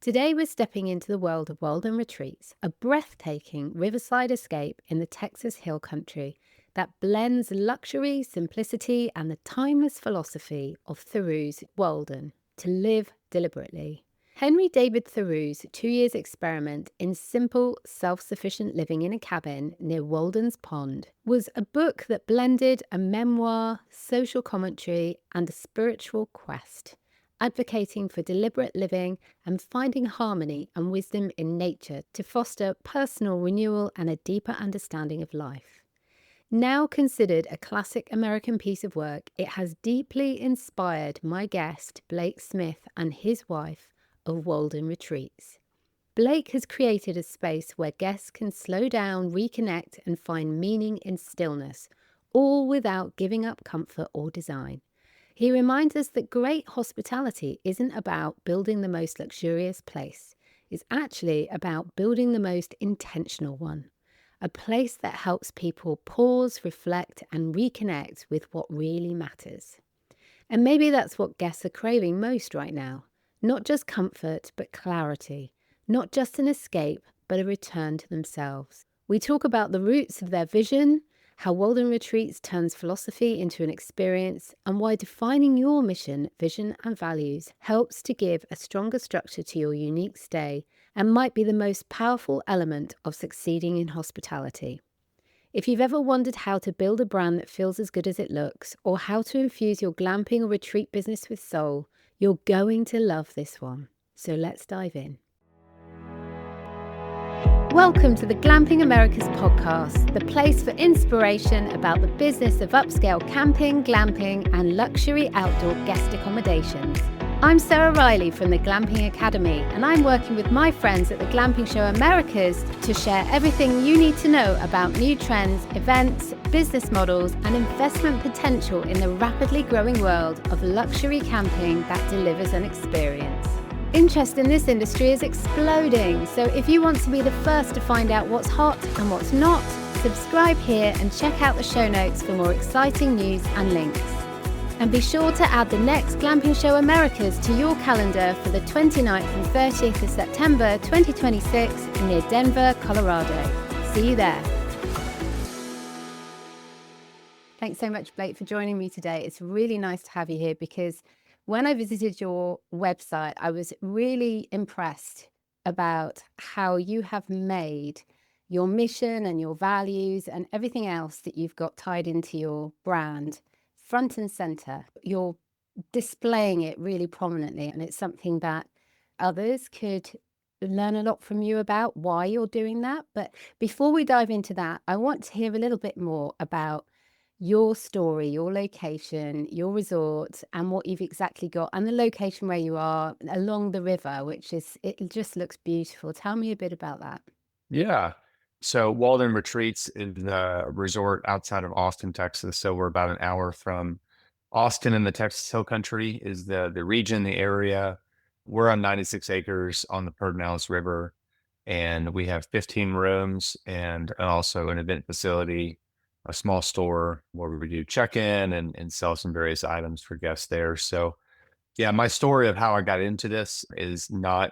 Today we're stepping into the world of Walden Retreats, a breathtaking riverside escape in the Texas Hill Country that blends luxury, simplicity, and the timeless philosophy of Thoreau's Walden, to live deliberately. Henry David Thoreau's 2 years experiment in simple, self-sufficient living in a cabin near Walden's Pond was a book that blended a memoir, social commentary, and a spiritual quest, advocating for deliberate living and finding harmony and wisdom in nature to foster personal renewal and a deeper understanding of life. Now considered a classic American piece of work, it has deeply inspired my guest, Blake Smith, and his wife of Walden Retreats. Blake has created a space where guests can slow down, reconnect, and find meaning in stillness, all without giving up comfort or design. He reminds us that great hospitality isn't about building the most luxurious place. It's actually about building the most intentional one. A place that helps people pause, reflect, and reconnect with what really matters. And maybe that's what guests are craving most right now. Not just comfort, but clarity. Not just an escape, but a return to themselves. We talk about the roots of their vision, how Walden Retreats turns philosophy into an experience, and why defining your mission, vision, and values helps to give a stronger structure to your unique stay and might be the most powerful element of succeeding in hospitality. If you've ever wondered how to build a brand that feels as good as it looks, or how to infuse your glamping or retreat business with soul, you're going to love this one. So let's dive in. Welcome to the Glamping Americas podcast, the place for inspiration about the business of upscale camping, glamping, and luxury outdoor guest accommodations. I'm Sarah Riley from the Glamping Academy, and I'm working with my friends at the Glamping Show Americas to share everything you need to know about new trends, events, business models, and investment potential in the rapidly growing world of luxury camping that delivers an experience. Interest in this industry is exploding, so if you want to be the first to find out what's hot and what's not, subscribe here and check out the show notes for more exciting news and links. And be sure to add the next Glamping Show Americas to your calendar for the 29th and 30th of September 2026 near Denver, Colorado. See you there. Thanks so much, Blake, for joining me today. It's really nice to have you here because when I visited your website, I was really impressed about how you have made your mission and your values and everything else that you've got tied into your brand front and center. You're displaying it really prominently, and it's something that others could learn a lot from you about why you're doing that. But before we dive into that, I want to hear a little bit more about your story, your location, your resort, and what you've exactly got, and the location where you are along the river, it just looks beautiful. Tell me a bit about that. Yeah. So Walden Retreats is a resort outside of Austin, Texas. So we're about an hour from Austin in the Texas Hill Country is the region, the area. We're on 96 acres on the Pedernales River, and we have 15 rooms and also an event facility, a small store where we do check-in and sell some various items for guests there. So yeah, my story of how I got into this is not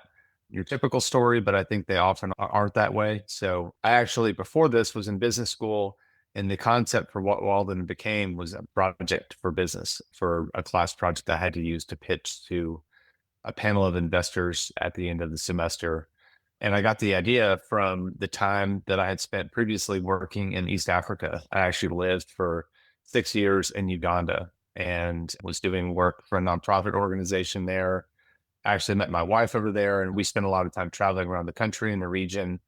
your typical story, but I think they often aren't that way. So I actually, before this, was in business school, and the concept for what Walden became was a project for business, for a class project I had to use to pitch to a panel of investors at the end of the semester. And I got the idea from the time that I had spent previously working in East Africa. I actually lived for 6 years in Uganda and was doing work for a nonprofit organization there. I actually met my wife over there, and we spent a lot of time traveling around the country and the region.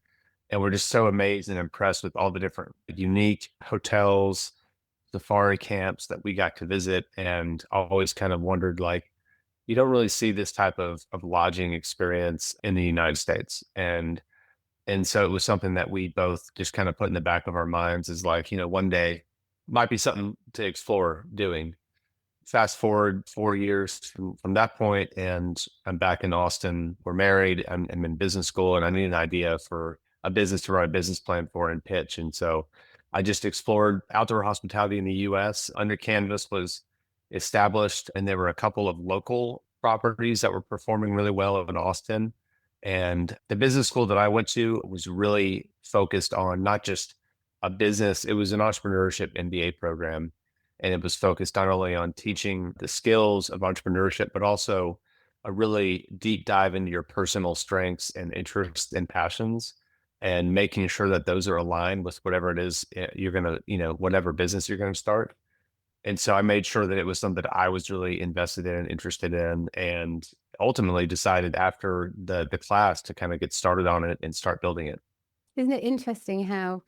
And we're just so amazed and impressed with all the different unique hotels, safari camps that we got to visit. And I always kind of wondered, like, you don't really see this type of lodging experience in the United States. And so it was something that we both just kind of put in the back of our minds is like, one day might be something to explore doing. Fast forward 4 years from that point, and I'm back in Austin. We're married. I'm in business school, and I need an idea for a business to write a business plan for and pitch. And so I just explored outdoor hospitality in the US. Under Canvas was established, and there were a couple of local properties that were performing really well in Austin. And the business school that I went to was really focused on not just a business, it was an entrepreneurship MBA program. And it was focused not only on teaching the skills of entrepreneurship, but also a really deep dive into your personal strengths and interests and passions and making sure that those are aligned with whatever it is you're going to, whatever business you're going to start. And so I made sure that it was something that I was really invested in, interested in, and ultimately decided after the class to kind of get started on it and start building it. Isn't it interesting how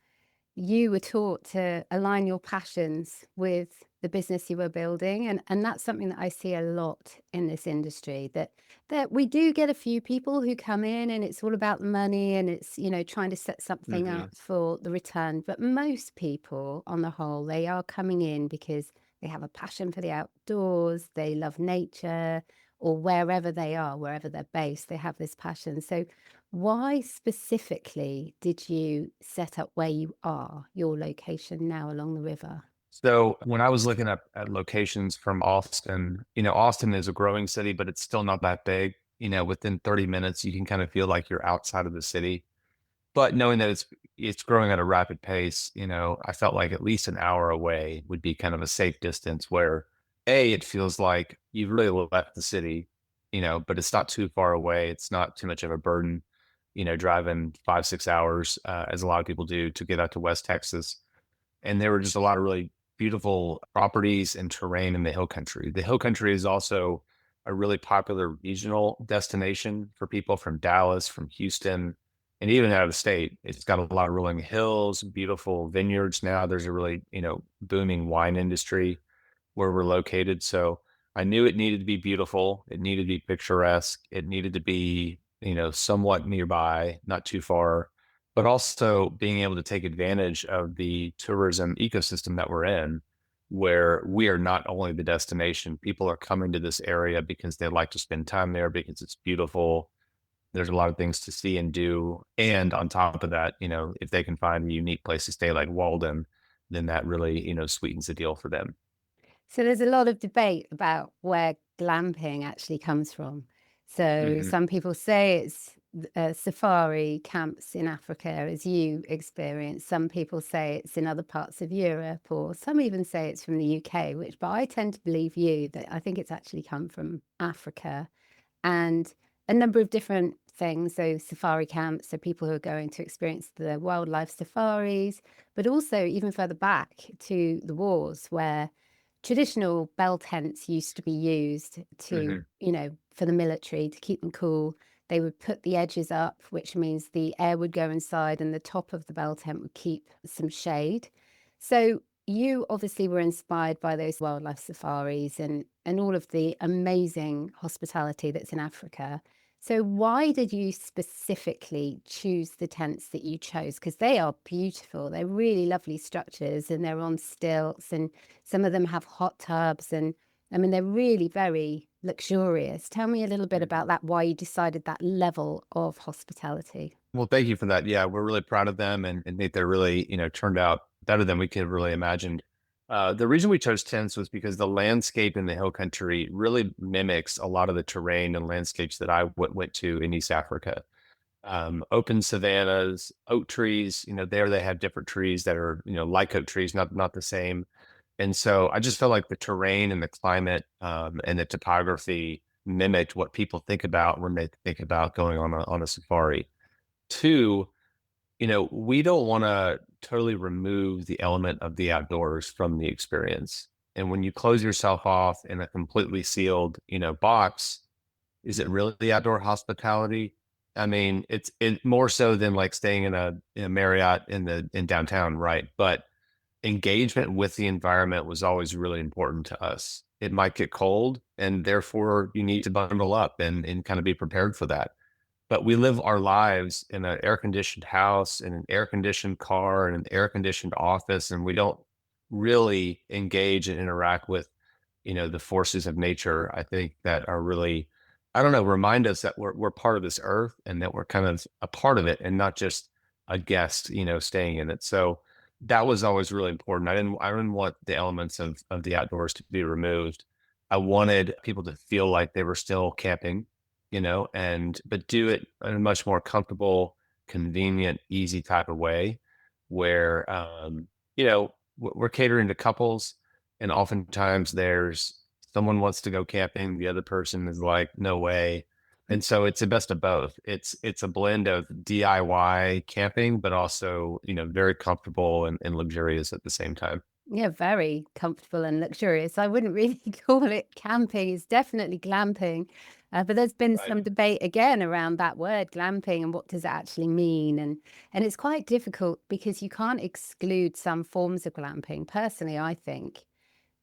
you were taught to align your passions with the business you were building, and that's something that I see a lot in this industry, that we do get a few people who come in and it's all about the money and it's, trying to set something Hmm. up for the return. But most people on the whole, they are coming in because they have a passion for the outdoors, they love nature, or wherever they are, wherever they're based, they have this passion. So why specifically did you set up where you are, your location now along the river? So when I was looking at locations from Austin, Austin is a growing city, but it's still not that big. Within 30 minutes, you can kind of feel like you're outside of the city. But knowing that it's growing at a rapid pace, I felt like at least an hour away would be kind of a safe distance where it feels like you've really left the city, but it's not too far away. It's not too much of a burden, driving 5, 6 hours, as a lot of people do to get out to West Texas. And there were just a lot of really beautiful properties and terrain in the hill country. The hill country is also a really popular regional destination for people from Dallas, from Houston, and even out of state. It's got a lot of rolling hills, beautiful vineyards now. There's a really, booming wine industry where we're located. So I knew it needed to be beautiful. It needed to be picturesque. It needed to be, somewhat nearby, not too far, but also being able to take advantage of the tourism ecosystem that we're in, where we are not only the destination, people are coming to this area because they like to spend time there because it's beautiful. There's a lot of things to see and do. And on top of that, if they can find a unique place to stay like Walden, then that really, sweetens the deal for them. So there's a lot of debate about where glamping actually comes from. So Hmm. some people say it's safari camps in Africa, as you experience. Some people say it's in other parts of Europe, or some even say it's from the UK, but I tend to believe you that I think it's actually come from Africa. And a number of different things. So, safari camps, so people who are going to experience the wildlife safaris, but also even further back to the wars where traditional bell tents used to be used to, Hmm. for the military to keep them cool. They would put the edges up, which means the air would go inside and the top of the bell tent would keep some shade. So you obviously were inspired by those wildlife safaris and all of the amazing hospitality that's in Africa. So why did you specifically choose the tents that you chose? Because they are beautiful. They're really lovely structures and they're on stilts and some of them have hot tubs and I mean they're really very luxurious. Tell me a little bit about that, why you decided that level of hospitality. Well, thank you for that. Yeah, we're really proud of them and think they're really, turned out better than we could have really imagined. The reason we chose tents was because the landscape in the hill country really mimics a lot of the terrain and landscapes that I went to in East Africa. Open savannas, oak trees, there they have different trees that are, like oak trees, not the same. And so I just felt like the terrain and the climate and the topography mimicked what people think about when they think about going on a safari. Two, we don't want to totally remove the element of the outdoors from the experience. And when you close yourself off in a completely sealed, box, is it really the outdoor hospitality? I mean, it's more so than like staying in a Marriott in downtown, right? But engagement with the environment was always really important to us. It might get cold, and therefore you need to bundle up and kind of be prepared for that. But we live our lives in an air conditioned house, in an air conditioned car, in an air conditioned office, and we don't really engage and interact with, the forces of nature. I think that are really, I don't know, remind us that we're part of this earth and that we're kind of a part of it and not just a guest, staying in it. So that was always really important. I didn't want the elements of the outdoors to be removed. I wanted people to feel like they were still camping, and but do it in a much more comfortable, convenient, easy type of way where we're catering to couples, and oftentimes there's someone wants to go camping, the other person is like, no way. And so it's the best of both. It's a blend of DIY camping, but also, very comfortable and luxurious at the same time. Yeah, very comfortable and luxurious. I wouldn't really call it camping. It's definitely glamping. But there's been Right. some debate again around that word glamping and what does it actually mean. And it's quite difficult because you can't exclude some forms of glamping. Personally, I think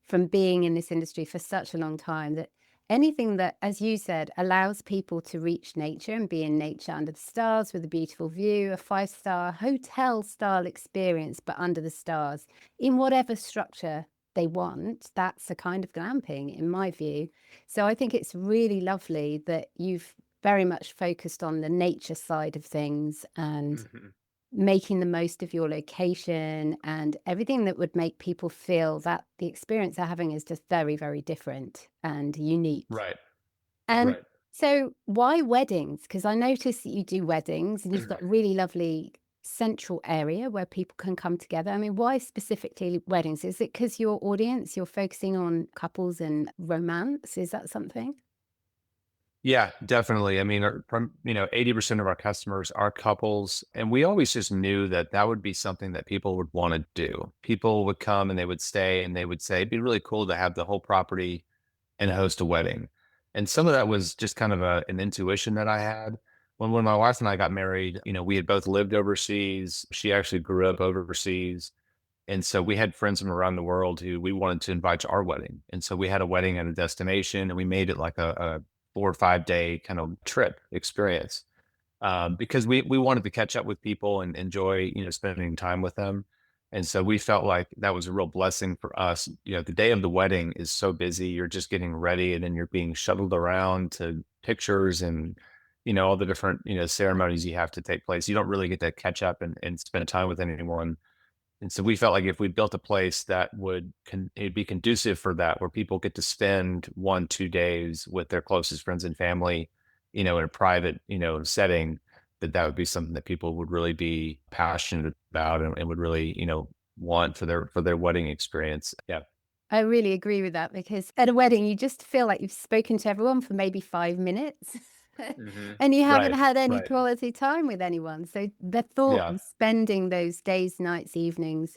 from being in this industry for such a long time that anything that, as you said, allows people to reach nature and be in nature under the stars with a beautiful view, a 5-star hotel style experience, but under the stars in whatever structure they want, that's a kind of glamping, in my view. So I think it's really lovely that you've very much focused on the nature side of things and Mhm. making the most of your location and everything that would make people feel that the experience they're having is just very, very different and unique. Right. And Right. so why weddings? Because I noticed that you do weddings and you've got a really lovely central area where people can come together. I mean, why specifically weddings? Is it because your audience, you're focusing on couples and romance? Is that something? Yeah, definitely. I mean, 80% of our customers are couples, and we always just knew that that would be something that people would want to do. People would come and they would stay and they would say, it'd be really cool to have the whole property and host a wedding. And some of that was just kind of an intuition that I had. When my wife and I got married, we had both lived overseas. She actually grew up overseas. And so we had friends from around the world who we wanted to invite to our wedding. And so we had a wedding at a destination and we made it like a 4 or 5 day kind of trip experience, because we wanted to catch up with people and enjoy, spending time with them. And so we felt like that was a real blessing for us. The day of the wedding is so busy. You're just getting ready and then you're being shuttled around to pictures and, all the different, ceremonies you have to take place. You don't really get to catch up and spend time with anyone. And so we felt like if we built a place that it'd be conducive for that, where people get to spend 1, 2 days with their closest friends and family, in a private, setting, that would be something that people would really be passionate about and would really, want for their wedding experience. Yeah. I really agree with that because at a wedding, you just feel like you've spoken to everyone for maybe 5 minutes Hmm. and you haven't Right. had any Right. quality time with anyone. So the thought Yeah. of spending those days, nights, evenings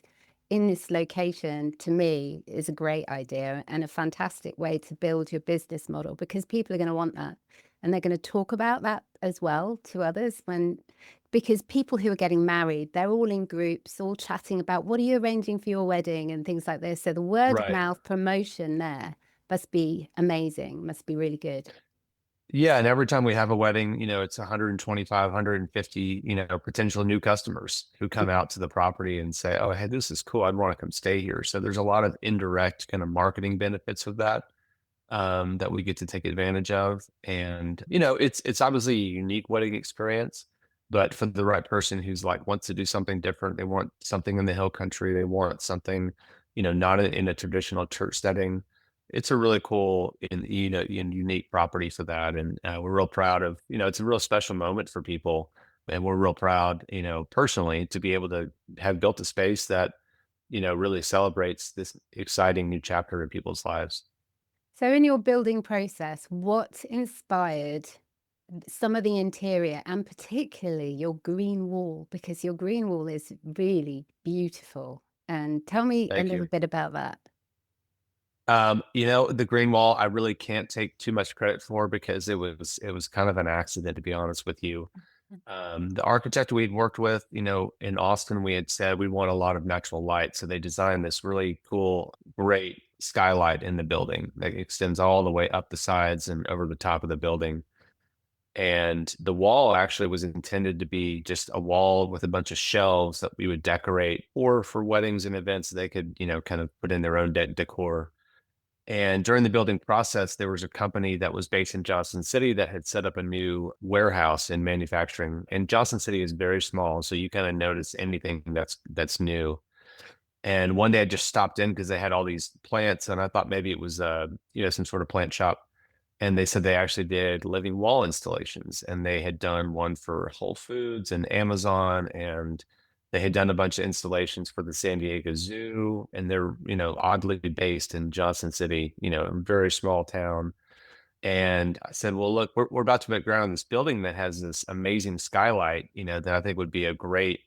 in this location to me is a great idea and a fantastic way to build your business model because people are going to want that and they're going to talk about that as well to others because people who are getting married, they're all in groups, all chatting about what are you arranging for your wedding and things like this. So the word of Right. mouth promotion there must be amazing, must be really good. Yeah, and every time we have a wedding, it's 125, 150, potential new customers who come out to the property and say, "Oh, hey, this is cool. I'd want to come stay here." So there's a lot of indirect kind of marketing benefits of that, that we get to take advantage of. And it's obviously a unique wedding experience, but for the right person who's like wants to do something different, they want something in the hill country, they want something, not in a traditional church setting. It's a really cool and unique property for that, and we're real proud of. It's a real special moment for people, and we're real proud, personally, to be able to have built a space that really celebrates this exciting new chapter in people's lives. So in your building process, what inspired some of the interior and particularly your green wall? Because your green wall is really beautiful. And tell me a Thank little you. bit about that. The green wall, I really can't take too much credit for because it was kind of an accident, to be honest with you. The architect we'd worked with, in Austin, we had said we want a lot of natural light, so they designed this really cool, great skylight in the building that extends all the way up the sides and over the top of the building. And the wall actually was intended to be just a wall with a bunch of shelves that we would decorate, or for weddings and events, they could, kind of put in their own decor. And during the building process, there was a company that was based in Johnson City that had set up a new warehouse in manufacturing. And Johnson City is very small, so you kind of notice anything that's new. And one day I just stopped in because they had all these plants, and I thought maybe it was some sort of plant shop. And they said they actually did living wall installations, and they had done one for Whole Foods and Amazon, and they had done a bunch of installations for the San Diego Zoo, and they're, oddly based in Johnson City, a very small town. And I said, well, look, we're about to make ground on this building that has this amazing skylight, that I think would be a great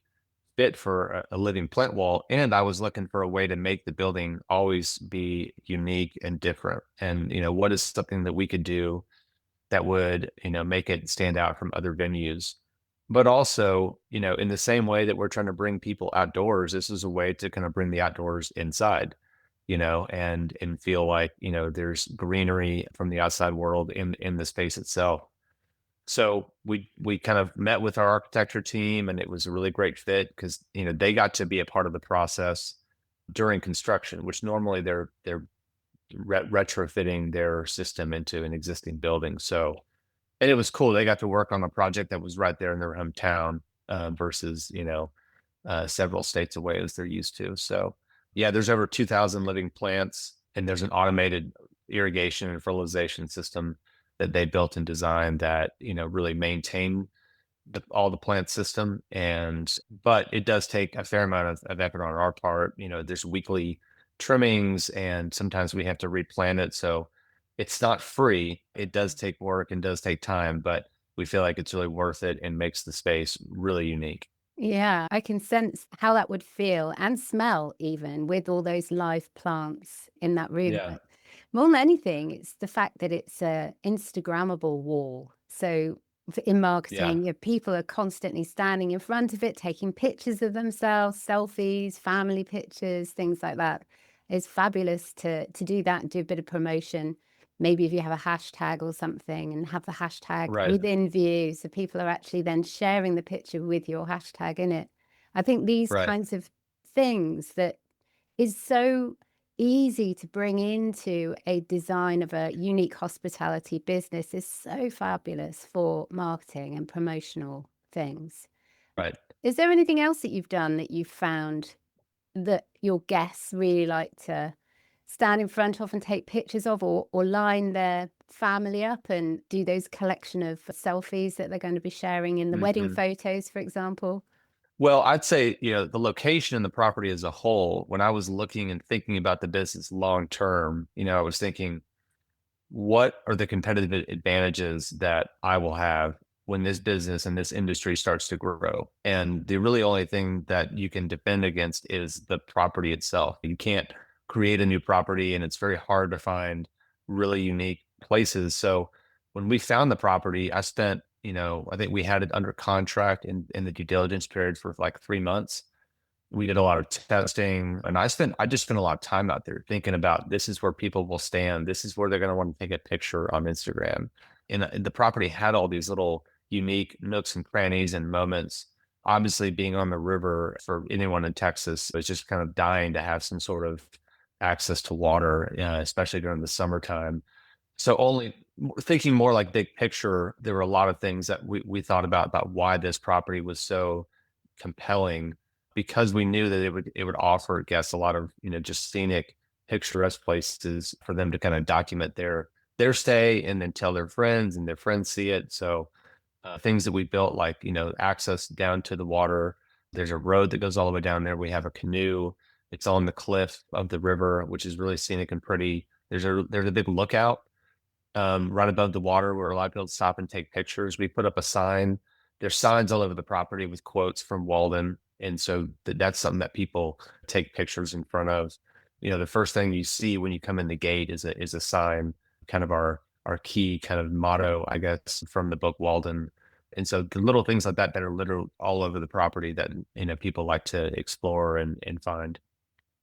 fit for a living plant wall. And I was looking for a way to make the building always be unique and different. And, what is something that we could do that would, make it stand out from other venues? But also, in the same way that we're trying to bring people outdoors, this is a way to kind of bring the outdoors inside, and feel like, there's greenery from the outside world in the space itself. So we kind of met with our architecture team, and it was a really great fit because, they got to be a part of the process during construction, which normally they're retrofitting their system into an existing building. So, and it was cool. They got to work on a project that was right there in their hometown, versus, several states away as they're used to. So, yeah, there's over 2,000 living plants, and there's an automated irrigation and fertilization system that they built and designed that, really maintain all the plant system. But it does take a fair amount of effort on our part. There's weekly trimmings, and sometimes we have to replant it. So it's not free. It does take work and does take time, but we feel like it's really worth it and makes the space really unique. Yeah, I can sense how that would feel and smell even with all those live plants in that room. Yeah. But more than anything, it's the fact that it's a Instagrammable wall. So in Yeah. marketing, people are constantly standing in front of it, taking pictures of themselves, selfies, family pictures, things like that. It's fabulous to do that and do a bit of promotion. Maybe if you have a hashtag or something and have the hashtag Right. within view, so people are actually then sharing the picture with your hashtag in it. I think these Right. kinds of things that is so easy to bring into a design of a unique hospitality business is so fabulous for marketing and promotional things. Right. Is there anything else that you've done that you've found that your guests really like to stand in front of and take pictures of, or line their family up and do those collection of selfies that they're going to be sharing in the wedding Mhm. photos, for example? Well, I'd say, the location and the property as a whole, when I was looking and thinking about the business long term, I was thinking, what are the competitive advantages that I will have when this business and this industry starts to grow? And the really only thing that you can defend against is the property itself. You can't create a new property, and it's very hard to find really unique places. So when we found the property, I think we had it under contract in the due diligence period for like 3 months. We did a lot of testing, and I just spent a lot of time out there thinking about, this is where people will stand. This is where they're going to want to take a picture on Instagram. And the property had all these little unique nooks and crannies and moments. Obviously, being on the river for anyone in Texas was just kind of dying to have some sort of access to water, especially during the summertime. So only thinking more like big picture, there were a lot of things that we thought about why this property was so compelling, because we knew that it would offer guests a lot of, just scenic, picturesque places for them to kind of document their stay and then tell their friends, and their friends see it. So things that we built, like, access down to the water. There's a road that goes all the way down there. We have a canoe. It's on the cliff of the river, which is really scenic and pretty. There's a big lookout, right above the water, where a lot of people stop and take pictures. We put up a sign. There's signs all over the property with quotes from Walden. And so that's something that people take pictures in front of. The first thing you see when you come in the gate is a sign, kind of our key kind of motto, I guess, from the book Walden. And so the little things like that are literally all over the property that, people like to explore and find.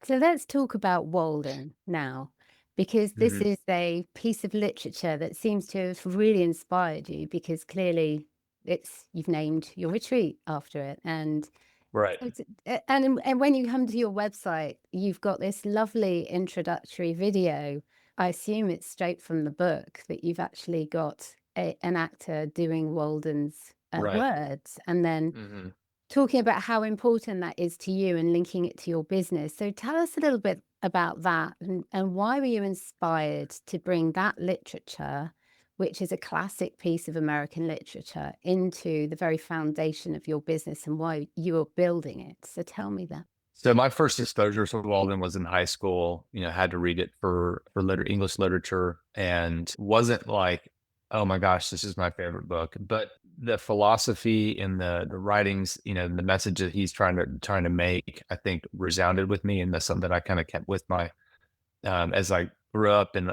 So let's talk about Walden now, because this Hmm. is a piece of literature that seems to have really inspired you because clearly you've named your retreat after it. And Right. and when you come to your website, you've got this lovely introductory video. I assume it's straight from the book that you've actually got an actor doing Walden's Right. words, and then Hmm. talking about how important that is to you and linking it to your business. So tell us a little bit about that, and why were you inspired to bring that literature which is a classic piece of American literature, into the very foundation of your business and why you are building it. So tell me that. So my first exposure to Walden was in high school. Had to read it for English literature, and wasn't like, oh my gosh, this is my favorite book. But the philosophy and the writings, the message that he's trying to make, I think resounded with me, and that's something that I kind of kept with my as I grew up and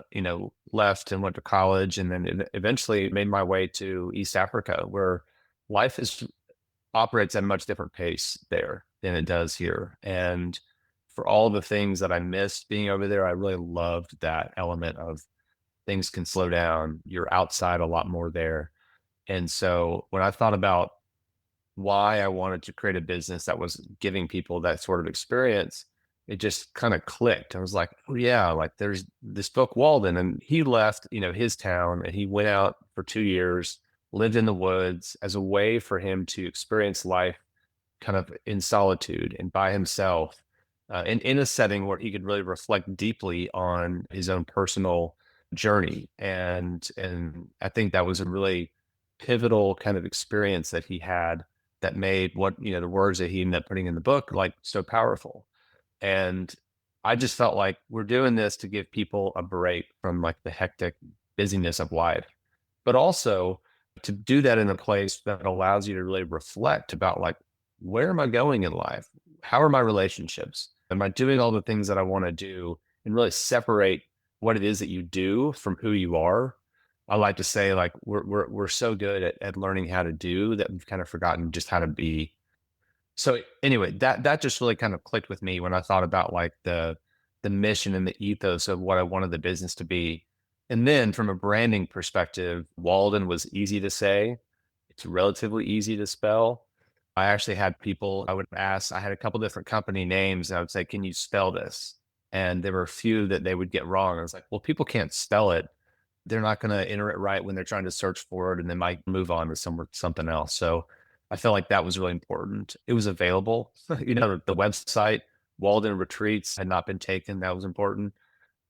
left and went to college, and then eventually made my way to East Africa, where life is operates at a much different pace there than it does here. And for all the things that I missed being over there, I really loved that element of things can slow down. You're outside a lot more there. And so when I thought about why I wanted to create a business that was giving people that sort of experience, it just kind of clicked. I was like, oh yeah, like there's this book Walden, and he left, his town, and he went out for 2 years, lived in the woods as a way for him to experience life kind of in solitude and by himself, and in a setting where he could really reflect deeply on his own personal journey. And I think that was a really pivotal kind of experience that he had that made what the words that he ended up putting in the book like so powerful. And I just felt like we're doing this to give people a break from like the hectic busyness of life, but also to do that in a place that allows you to really reflect about like, where am I going in life? How are my relationships? Am I doing all the things that I want to do, and really separate what it is that you do from who you are? I like to say like we're so good at learning how to do that we've kind of forgotten just how to be. So anyway, that just really kind of clicked with me when I thought about like the mission and the ethos of what I wanted the business to be. And then from a branding perspective, Walden was easy to say. It's relatively easy to spell. I actually had people I would ask, I had a couple different company names, and I would say, can you spell this? And there were a few that they would get wrong. I was like, well, people can't spell it. They're not going to enter it right when they're trying to search for it, and they might move on to something else. So I felt like that was really important. It was available. The website, Walden Retreats, had not been taken. That was important.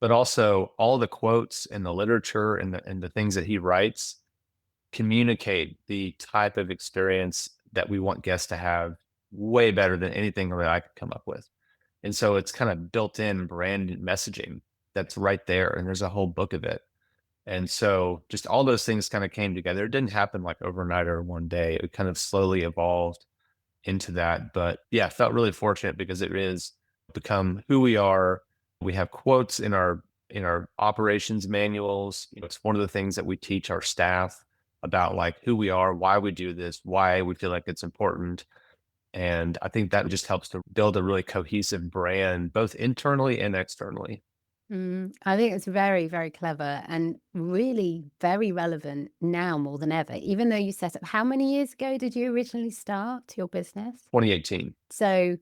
But also all the quotes and the literature and the things that he writes communicate the type of experience that we want guests to have way better than anything that I could come up with. And so it's kind of built in brand messaging that's right there. And there's a whole book of it. And so just all those things kind of came together. It didn't happen like overnight or one day. It kind of slowly evolved into that. But yeah, I felt really fortunate because it is become who we are. We have quotes in our operations manuals. It's one of the things that we teach our staff about, like who we are, why we do this, why we feel like it's important. And I think that just helps to build a really cohesive brand, both internally and externally. I think it's very, very clever and really very relevant now more than ever. Even though you set up, how many years ago did you originally start your business? 2018. So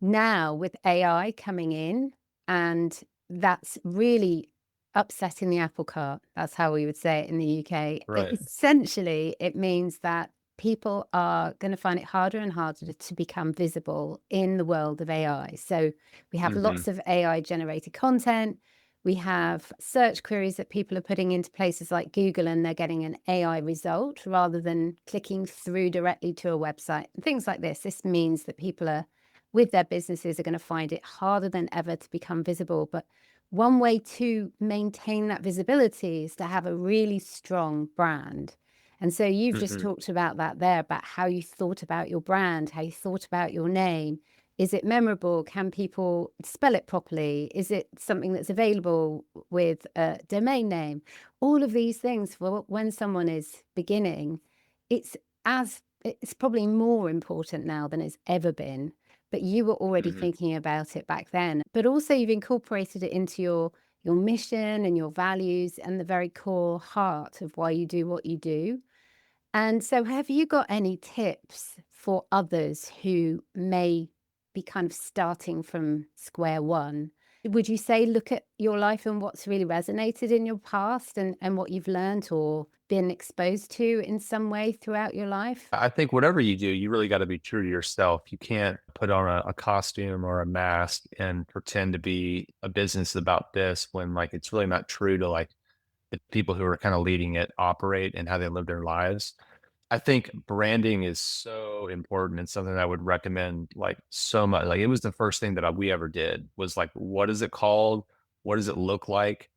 now with AI coming in, and that's really upsetting the apple cart. That's how we would say it in the UK. Right. Essentially, it means that people are going to find it harder and harder to become visible in the world of AI. So we have Hmm. lots of AI generated content. We have search queries that people are putting into places like Google, and they're getting an AI result rather than clicking through directly to a website. And things like this. This means that people are, with their businesses, are going to find it harder than ever to become visible. But one way to maintain that visibility is to have a really strong brand. And so you've just Hmm. talked about that there, about how you thought about your brand, how you thought about your name. Is it memorable? Can people spell it properly? Is it something that's available with a domain name? All of these things, for when someone is beginning, it's it's probably more important now than it's ever been. But you were already Hmm. thinking about it back then. But also you've incorporated it into your mission and your values and the very core heart of why you do what you do. And so, have you got any tips for others who may be kind of starting from square one? Would you say look at your life and what's really resonated in your past, and what you've learned or been exposed to in some way throughout your life? I think whatever you do, you really got to be true to yourself. You can't put on a costume or a mask and pretend to be a business about this when like it's really not true to like the people who are kind of leading it operate and how they live their lives. I think branding is so important and something I would recommend like so much. Like it was the first thing that we ever did was like, what is it called? What does it look like?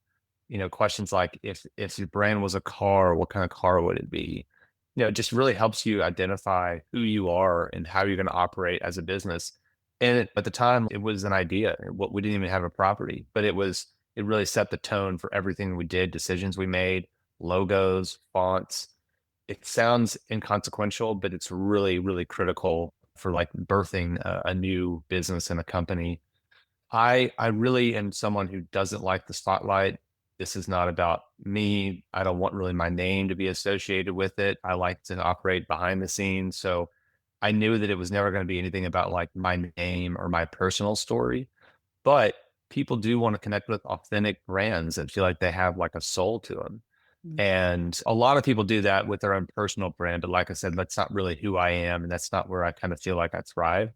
Questions like if your brand was a car, what kind of car would it be? It just really helps you identify who you are and how you're going to operate as a business. And at the time, it was an idea. What we didn't even have a property, but it really set the tone for everything we did, decisions we made, logos, fonts. It sounds inconsequential, but it's really, really critical for like birthing a new business and a company. I really am someone who doesn't like the spotlight. This is not about me. I don't want really my name to be associated with it. I like to operate behind the scenes. So I knew that it was never going to be anything about like my name or my personal story. But people do want to connect with authentic brands that feel like they have like a soul to them. Mm. And a lot of people do that with their own personal brand. But like I said, that's not really who I am. And that's not where I kind of feel like I thrive.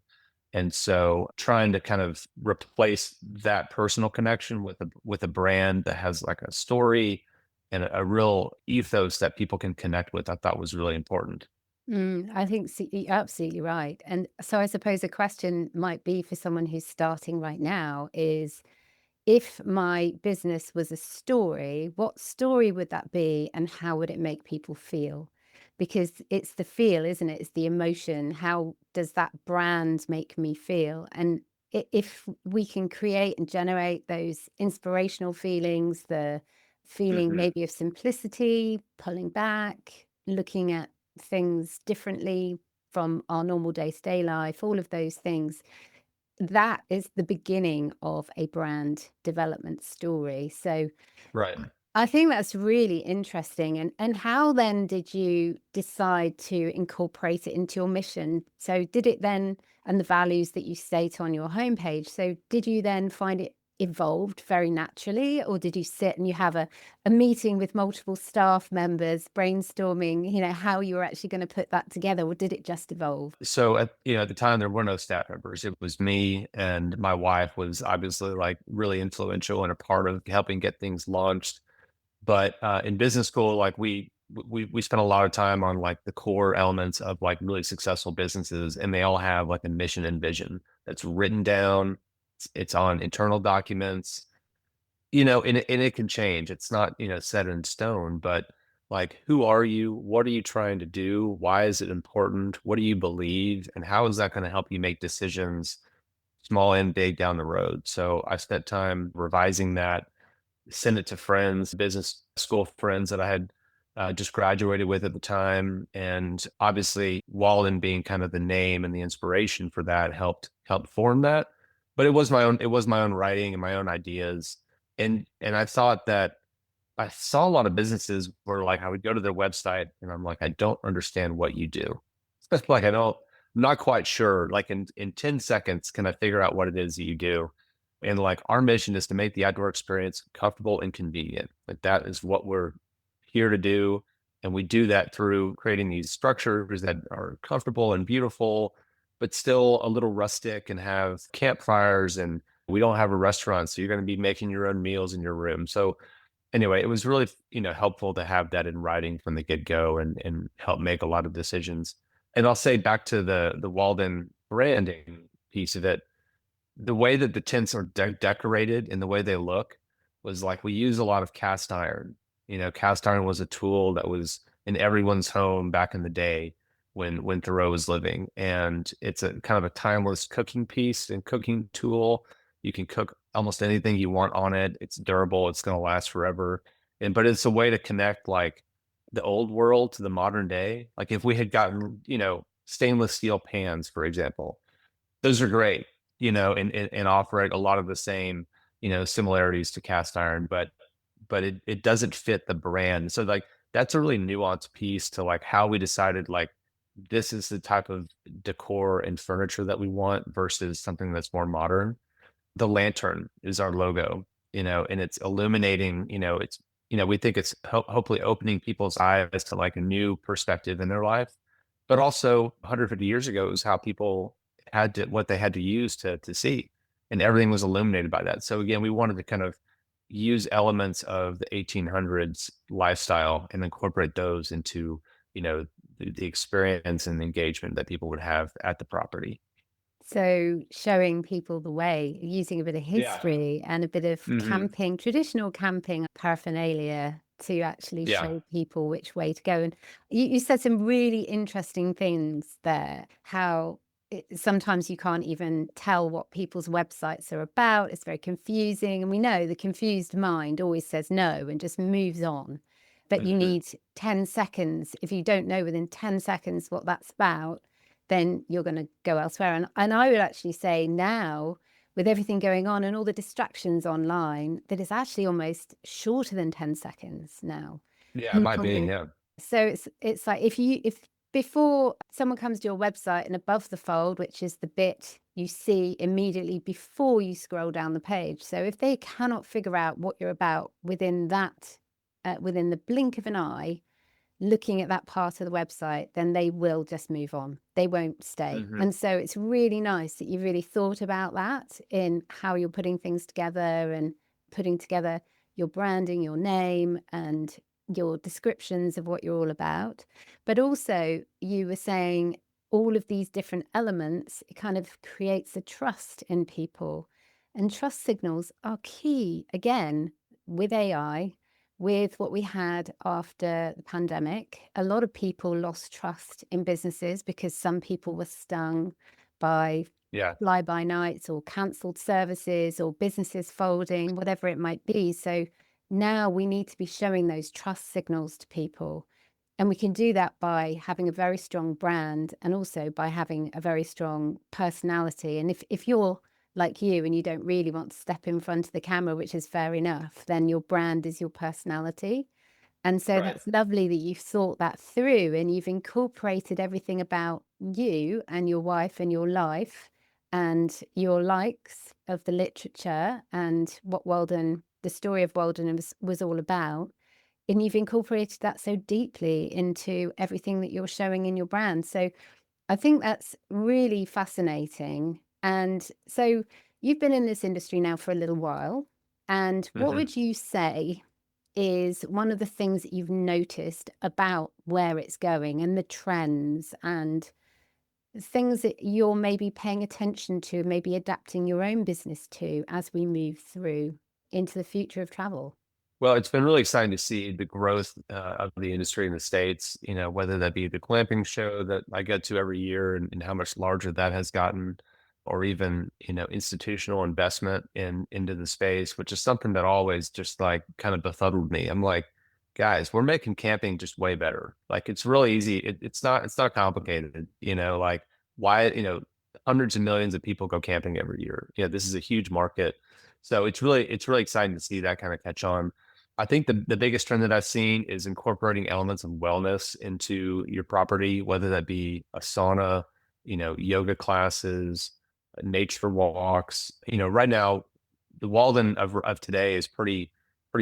And so trying to kind of replace that personal connection with a brand that has like a story and a real ethos that people can connect with, I thought was really important. I think you're absolutely right. And so I suppose a question might be for someone who's starting right now is, if my business was a story, what story would that be and how would it make people feel? Because it's the feel, isn't it? It's the emotion. How does that brand make me feel? And if we can create and generate those inspirational feelings, the feeling Mhm. maybe of simplicity, pulling back, looking at things differently from our normal day-to-day life, all of those things, that is the beginning of a brand development story. So Right. I think that's really interesting. And how then did you decide to incorporate it into your mission? So did it then, and the values that you state on your homepage, so did you then find it evolved very naturally, or did you sit and you have a meeting with multiple staff members brainstorming, how you were actually going to put that together, or did it just evolve? So at the time there were no staff members. It was me and my wife was obviously like really influential and a part of helping get things launched. But in business school, like we spent a lot of time on like the core elements of like really successful businesses, and they all have like a mission and vision that's written down. It's on internal documents, and it can change. It's not set in stone, but like who are you? What are you trying to do? Why is it important? What do you believe? And how is that going to help you make decisions, small and big, down the road? So I spent time revising that, send it to friends, business school friends that I had just graduated with at the time, and obviously Walden being kind of the name and the inspiration for that helped form that. But it was my own writing and my own ideas, and I thought that I saw a lot of businesses where like I would go to their website and I'm like, I don't understand what you do. Like I'm not quite sure. Like in 10 seconds, can I figure out what it is that you do? And like our mission is to make the outdoor experience comfortable and convenient. Like that is what we're here to do. And we do that through creating these structures that are comfortable and beautiful, but still a little rustic and have campfires. And we don't have a restaurant. So you're going to be making your own meals in your room. So anyway, it was really, helpful to have that in writing from the get-go and help make a lot of decisions. And I'll say back to the Walden branding piece of it, the way that the tents are decorated and the way they look was like we use a lot of cast iron. Cast iron was a tool that was in everyone's home back in the day when Thoreau was living, and it's a kind of a timeless cooking piece and cooking tool. You can cook almost anything you want on it. It's durable. It's going to last forever. But it's a way to connect like the old world to the modern day. Like if we had gotten stainless steel pans, for example, those are great, and offer a lot of the same, similarities to cast iron, but it doesn't fit the brand. So like that's a really nuanced piece to like how we decided like this is the type of decor and furniture that we want versus something that's more modern. The lantern is our logo, and it's illuminating, we think it's hopefully opening people's eyes to like a new perspective in their life. But also 150 years ago is how people what they had to use to see. And everything was illuminated by that. So again, we wanted to kind of use elements of the 1800s lifestyle and incorporate those into, the experience and engagement that people would have at the property. So showing people the way, using a bit of Yeah. history and a bit of Hmm. camping, traditional camping paraphernalia to actually Yeah. show people which way to go. And you said some really interesting things there, how sometimes you can't even tell what people's websites are about. It's very confusing. And we know the confused mind always says no and just moves on. But you Hmm. need 10 seconds. If you don't know within 10 seconds what that's about, then you're going to go elsewhere. And I would actually say now, with everything going on and all the distractions online, that it's actually almost shorter than 10 seconds now. Yeah, it Mm. might be. Yeah. So it's like if before someone comes to your website and above the fold, which is the bit you see immediately before you scroll down the page. So if they cannot figure out what you're about within that, within the blink of an eye, looking at that part of the website, then they will just move on. They won't stay. Hmm. And so it's really nice that you've really thought about that in how you're putting things together and putting together your branding, your name, and your descriptions of what you're all about. But also, you were saying all of these different elements, it kind of creates a trust in people. And trust signals are key again with AI, with what we had after the pandemic. A lot of people lost trust in businesses because some people were stung by Yeah. fly by nights or cancelled services or businesses folding, whatever it might be. So now we need to be showing those trust signals to people. And we can do that by having a very strong brand and also by having a very strong personality. And if you're like you and you don't really want to step in front of the camera, which is fair enough, then your brand is your personality. And so Right. that's lovely that you've thought that through and you've incorporated everything about you and your wife and your life and your likes of the literature and what Walden, the story of Walden was all about. And you've incorporated that so deeply into everything that you're showing in your brand. So I think that's really fascinating. And so you've been in this industry now for a little while. And what Hmm. would you say is one of the things that you've noticed about where it's going and the trends and things that you're maybe paying attention to, maybe adapting your own business to as we move through into the future of travel? Well, it's been really exciting to see the growth of the industry in the States, whether that be the glamping show that I go to every year and how much larger that has gotten, or even, institutional investment into the space, which is something that always just like kind of befuddled me. I'm like, guys, we're making camping just way better. Like it's really easy. It's not complicated, like why, hundreds of millions of people go camping every year. Yeah, this is a huge market. So it's really exciting to see that kind of catch on. I think the biggest trend that I've seen is incorporating elements of wellness into your property, whether that be a sauna, yoga classes, nature walks. Right now, the Walden of today is pretty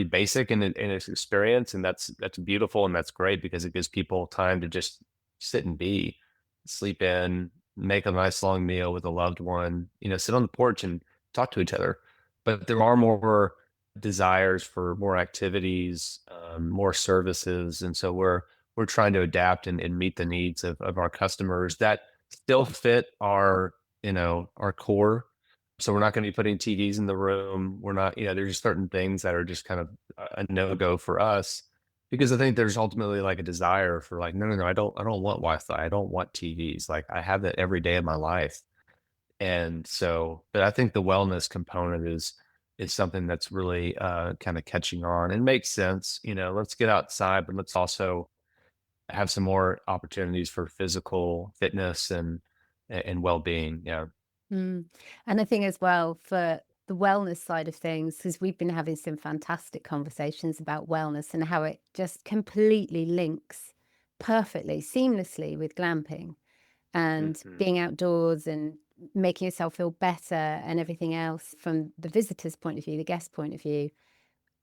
basic in its experience, and that's beautiful and that's great because it gives people time to just sit and be, sleep in, make a nice long meal with a loved one, sit on the porch and talk to each other. But there are more desires for more activities, more services, and so we're trying to adapt and meet the needs of our customers that still fit our core. So we're not going to be putting TVs in the room. We're not, there's just certain things that are just kind of a no go for us because I think there's ultimately like a desire for like, no, no, no, I don't want Wi-Fi. I don't want TVs. Like I have that every day of my life. And so, but I think the wellness component is something that's really kind of catching on and makes sense. Let's get outside, but let's also have some more opportunities for physical fitness and well-being. Yeah. Mm. And I think as well for the wellness side of things, because we've been having some fantastic conversations about wellness and how it just completely links perfectly, seamlessly with glamping and Hmm. being outdoors and making yourself feel better and everything else from the visitor's point of view, the guest point of view.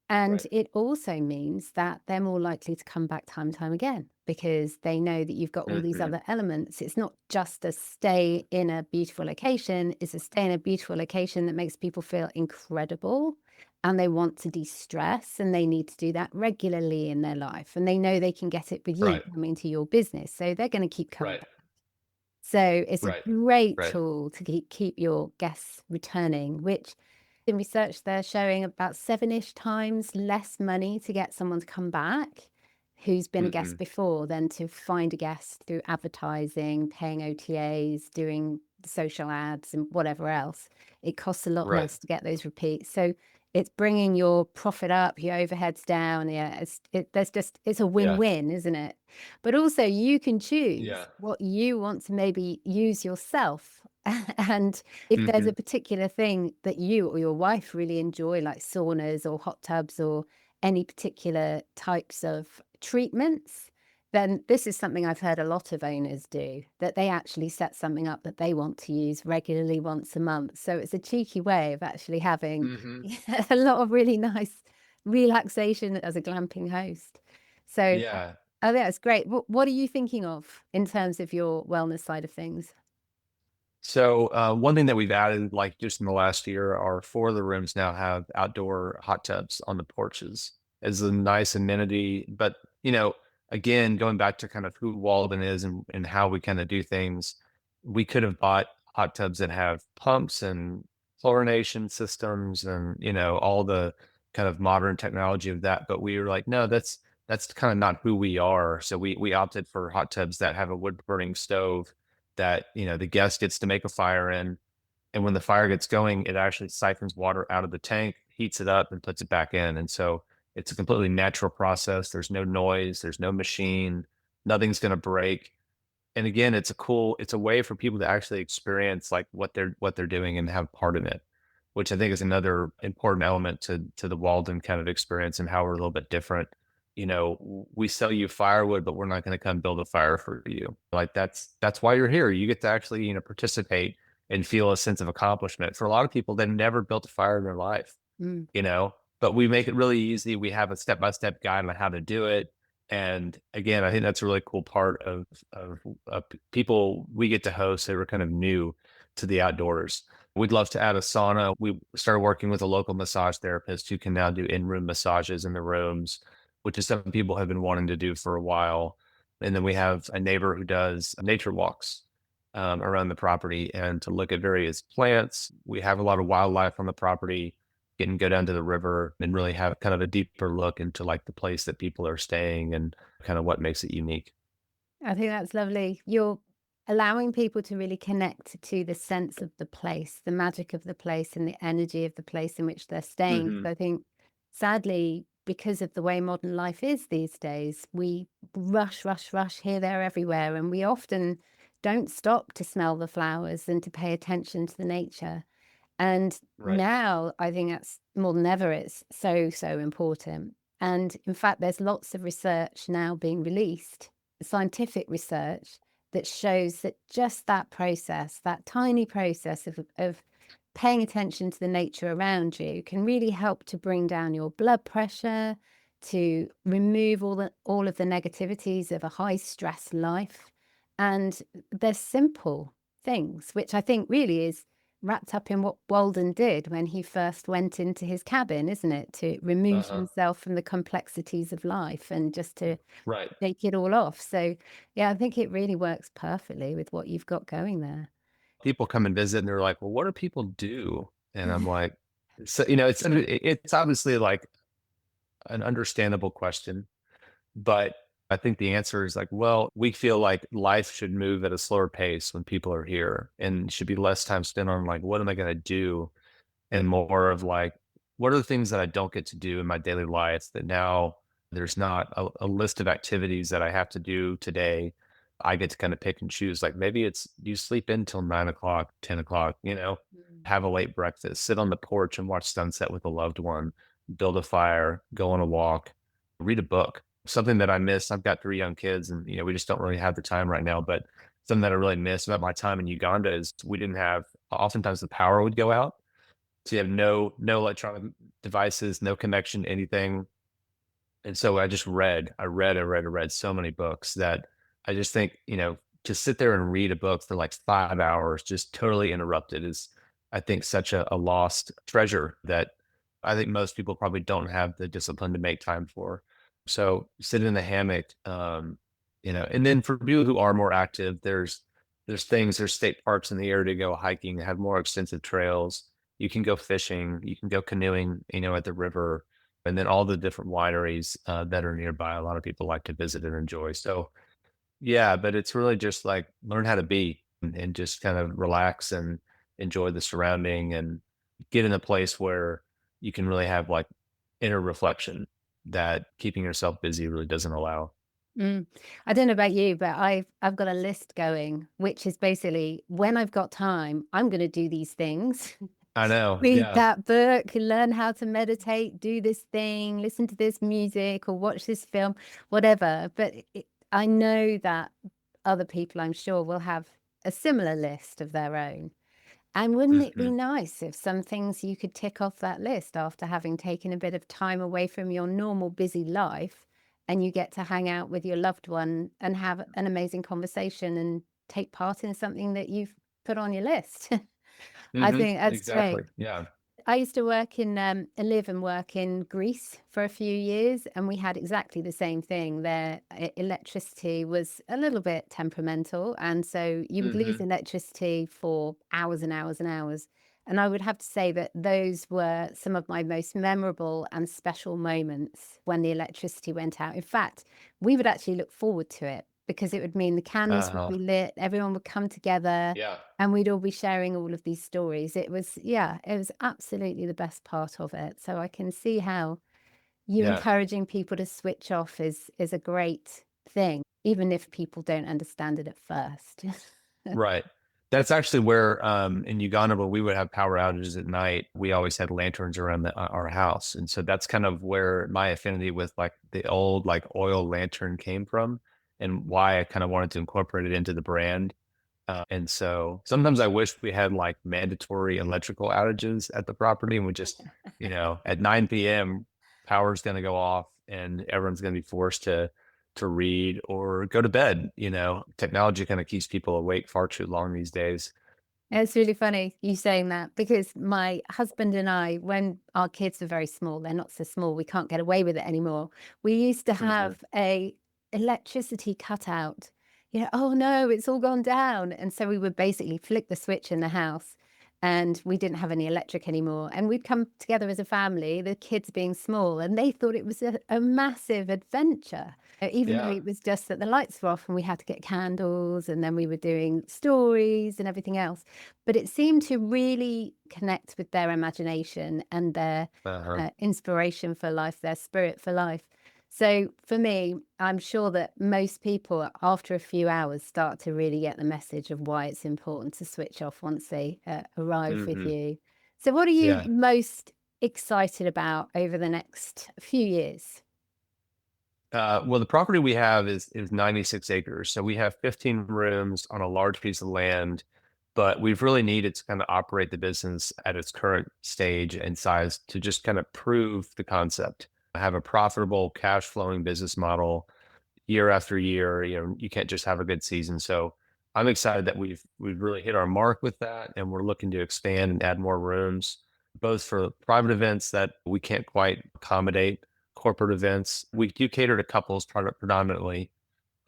And Right. it also means that they're more likely to come back time and time again because they know that you've got all these Hmm. other elements. It's not just a stay in a beautiful location, it's a stay in a beautiful location that makes people feel incredible and they want to de-stress, and they need to do that regularly in their life, and they know they can get it with you Right. coming to your business, so they're gonna keep coming Right. back. So it's a Right. great Right. tool to keep your guests returning, which in research they're showing about 7-ish times less money to get someone to come back who's been a guest Mhm. before than to find a guest through advertising, paying OTAs, doing social ads and whatever else. It costs a lot Right. less to get those repeats. So it's bringing your profit up, your overheads down. Yeah, it's a Yeah. win-win, isn't it? But also you can choose Yeah. what you want to maybe use yourself. And if there's a Mhm. particular thing that you or your wife really enjoy, like saunas or hot tubs or any particular types of treatments, then this is something I've heard a lot of owners do, that they actually set something up that they want to use regularly once a month. So it's a cheeky way of actually having Mhm. a lot of really nice relaxation as a glamping host. So Yeah. I think that's great. What are you thinking of in terms of your wellness side of things? So one thing that we've added, like just in the last year, are 4 of the rooms now have outdoor hot tubs on the porches as a nice amenity. But again, going back to kind of who Walden is and how we kind of do things, we could have bought hot tubs that have pumps and chlorination systems and all the kind of modern technology of that. But we were like, no, that's kind of not who we are. So we opted for hot tubs that have a wood burning stove that the guest gets to make a fire in, and when the fire gets going it actually siphons water out of the tank, heats it up and puts it back in. And so it's a completely natural process. There's no noise, there's no machine, nothing's going to break. And again, it's a way for people to actually experience like what they're doing and have part in it, which I think is another important element to the Walden kind of experience and how we're a little bit different. We sell you firewood, but we're not going to come build a fire for you. Like that's why you're here. You get to actually, participate and feel a sense of accomplishment. For a lot of people, they've never built a fire in their life, Mm. you know, but we make it really easy. We have a step-by-step guide on how to do it. And again, I think that's a really cool part of people we get to host that are kind of new to the outdoors. We'd love to add a sauna. We started working with a local massage therapist who can now do in-room massages in the rooms, which is something people have been wanting to do for a while. And then we have a neighbor who does nature walks around the property and to look at various plants. We have a lot of wildlife on the property. Get and go down to the river and really have kind of a deeper look into like the place that people are staying and kind of what makes it unique. I think that's lovely. You're allowing people to really connect to the sense of the place, the magic of the place, and the energy of the place in which they're staying. Hmm. So I think, sadly, because of the way modern life is these days, we rush, rush, rush here, there, everywhere, and we often don't stop to smell the flowers and to pay attention to the nature. And Right. now I think that's more than ever, it's so, so important. And in fact, there's lots of research now being released, scientific research, that shows that just that process, that tiny process of paying attention to the nature around you can really help to bring down your blood pressure, to remove all of the negativities of a high stress life. And they're simple things, which I think really is wrapped up in what Walden did when he first went into his cabin, isn't it? To remove Uh-huh. himself from the complexities of life and just to Right. shake it all off. So, yeah, I think it really works perfectly with what you've got going there. People come and visit and they're like, well, what do people do? And I'm like, so, it's obviously like an understandable question, but I think the answer is like, well, we feel like life should move at a slower pace when people are here and should be less time spent on like, what am I going to do? And more of like, what are the things that I don't get to do in my daily life that now there's not a list of activities that I have to do today. I get to kind of pick and choose. Like maybe it's you sleep in till 9 o'clock, 10 o'clock, Mm. have a late breakfast, sit on the porch and watch sunset with a loved one, build a fire, go on a walk, read a book. Something that I miss. I've got 3 young kids and we just don't really have the time right now. But something that I really miss about my time in Uganda is we didn't have oftentimes the power would go out, so you have no electronic devices, no connection to anything. And so I just read. I read so many books that I just think, to sit there and read a book for like 5 hours, just totally interrupted is, I think, such a lost treasure that I think most people probably don't have the discipline to make time for. So sit in the hammock, and then for people who are more active, there's state parks in the area to go hiking, have more extensive trails. You can go fishing, you can go canoeing, at the river, and then all the different wineries that are nearby. A lot of people like to visit and enjoy. So yeah, but it's really just like learn how to be and just kind of relax and enjoy the surrounding and get in a place where you can really have like inner reflection that keeping yourself busy really doesn't allow. Mm. I don't know about you, but I've got a list going, which is basically when I've got time, I'm going to do these things. I know. Read Yeah. that book, learn how to meditate, do this thing, listen to this music or watch this film, whatever. But I know that other people, I'm sure, will have a similar list of their own. And wouldn't it be Hmm. nice if some things you could tick off that list after having taken a bit of time away from your normal busy life and you get to hang out with your loved one and have an amazing conversation and take part in something that you've put on your list? I Hmm. think that's Exactly. great. Yeah. I used to work in, live and work in Greece for a few years, and we had exactly the same thing. Their electricity was a little bit temperamental, and so you would lose Hmm. electricity for hours and hours and hours. And I would have to say that those were some of my most memorable and special moments when the electricity went out. In fact, we would actually look forward to it because it would mean the candles would Uh-huh. be lit, everyone would come together, Yeah. and we'd all be sharing all of these stories. It was yeah, it was absolutely the best part of it. So I can see how you Yeah. encouraging people to switch off is a great thing, even if people don't understand it at first. Right. That's actually where, in Uganda, when we would have power outages at night, we always had lanterns around our house. And so that's kind of where my affinity with like the old, like oil lantern came from and why I kind of wanted to incorporate it into the brand. And so sometimes I wish we had like mandatory electrical outages at the property and we just, at 9 p.m., power's going to go off and everyone's going to be forced to read or go to bed. Technology kind of keeps people awake far too long these days. It's really funny you saying that because my husband and I, when our kids are very small, they're not so small, we can't get away with it anymore. We used to Mhm. have a electricity cutout. Oh no, it's all gone down. And so we would basically flick the switch in the house and we didn't have any electric anymore. And we'd come together as a family, the kids being small, and they thought it was a massive adventure. Even though Yeah. it was just that the lights were off and we had to get candles and then we were doing stories and everything else. But it seemed to really connect with their imagination and their Uh-huh. inspiration for life, their spirit for life. So for me, I'm sure that most people, after a few hours, start to really get the message of why it's important to switch off once they arrive with Hmm. you. So, what are you Yeah. most excited about over the next few years? Well, the property we have is 96 acres. So we have 15 rooms on a large piece of land, but we've really needed to kind of operate the business at its current stage and size to just kind of prove the concept, have a profitable cash flowing business model year after year. You can't just have a good season. So I'm excited that we've really hit our mark with that, and we're looking to expand and add more rooms, both for private events that we can't quite accommodate, corporate events. We do cater to couples predominantly,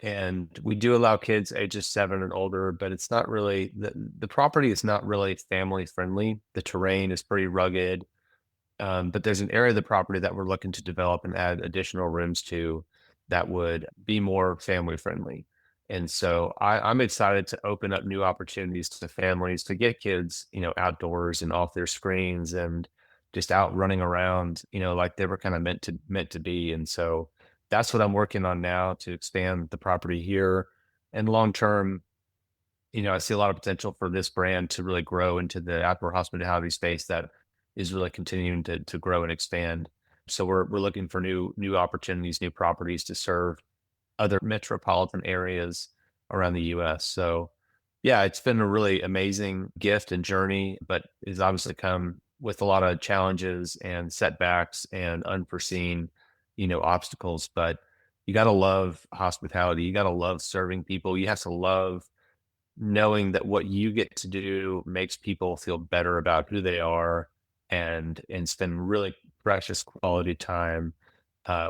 and we do allow kids ages 7 and older, but it's not really the property is not really family friendly. The terrain is pretty rugged, but there's an area of the property that we're looking to develop and add additional rooms to that would be more family friendly. And so I'm excited to open up new opportunities to families to get kids, outdoors and off their screens and just out running around, like they were kind of meant to be. And so that's what I'm working on now to expand the property here. And long term, I see a lot of potential for this brand to really grow into the outdoor hospitality space that is really continuing to grow and expand. So we're looking for new opportunities, new properties to serve other metropolitan areas around the US. So yeah, it's been a really amazing gift and journey, but it's obviously come with a lot of challenges and setbacks and unforeseen, obstacles. But you got to love hospitality. You got to love serving people. You have to love knowing that what you get to do makes people feel better about who they are and spend really precious quality time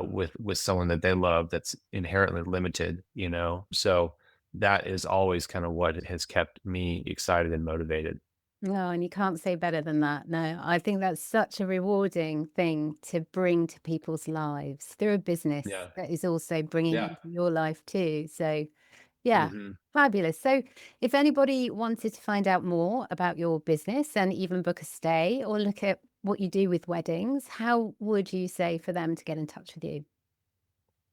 with someone that they love that's inherently limited, you know? So that is always kind of what has kept me excited and motivated. No, and you can't say better than that. No, I think that's such a rewarding thing to bring to people's lives through a business Yeah. that is also bringing Yeah. into your life too. So, yeah, Hmm. fabulous. So, if anybody wanted to find out more about your business and even book a stay or look at what you do with weddings, how would you say for them to get in touch with you?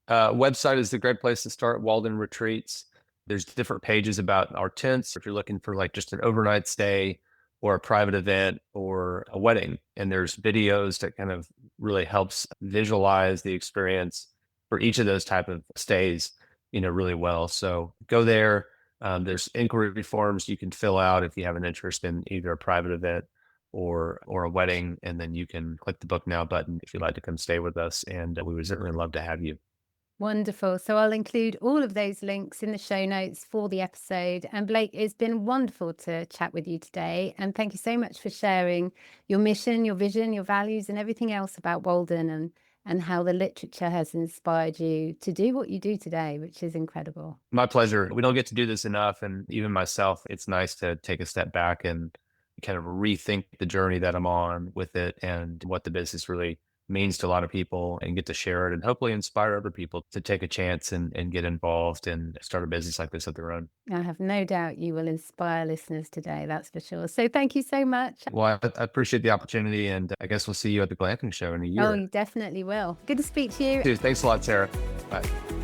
Website is a great place to start. Walden Retreats. There's different pages about our tents. If you're looking for like just an overnight stay or a private event or a wedding, and there's videos that kind of really helps visualize the experience for each of those type of stays, really well. So go there. There's inquiry forms you can fill out if you have an interest in either a private event or a wedding, and then you can click the book now button if you'd like to come stay with us, and we would certainly love to have you. Wonderful. So I'll include all of those links in the show notes for the episode. And Blake, it's been wonderful to chat with you today. And thank you so much for sharing your mission, your vision, your values, and everything else about Walden and how the literature has inspired you to do what you do today, which is incredible. My pleasure. We don't get to do this enough. And even myself, it's nice to take a step back and kind of rethink the journey that I'm on with it and what the business really means to a lot of people and get to share it and hopefully inspire other people to take a chance and get involved and start a business like this of their own. I have no doubt you will inspire listeners today, that's for sure. So thank you so much. Well, I appreciate the opportunity. And I guess we'll see you at the glamping show in a Oh, year. you definitely will. Good to speak to you. Dude, thanks a lot, Sarah. Bye.